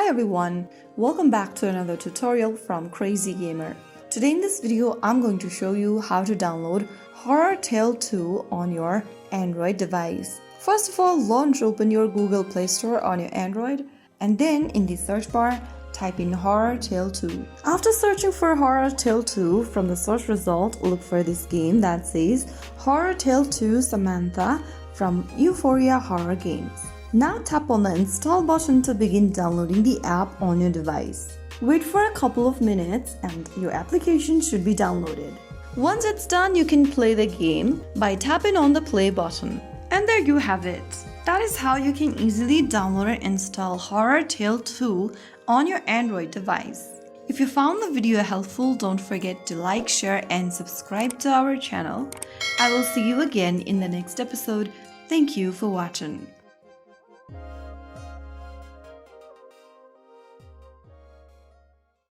Hi everyone, welcome back to another tutorial from Crazy Gamer. Today in this video, I'm going to show you how to download Horror Tale 2 on your Android device. First of all, launch open your Google Play Store on your Android and then in the search bar, type in Horror Tale 2. After searching for Horror Tale 2, from the search result, look for this game that says Horror Tale 2 Samantha from Euphoria Horror Games. Now tap on the install button to begin downloading the app on your device. Wait for a couple of minutes and your application should be downloaded. Once it's done, you can play the game by tapping on the play button. And there you have it. That is how you can easily download and install Horror Tale 2 on your Android device. If you found the video helpful, don't forget to like, share and subscribe to our channel. I will see you again in the next episode. Thank you for watching.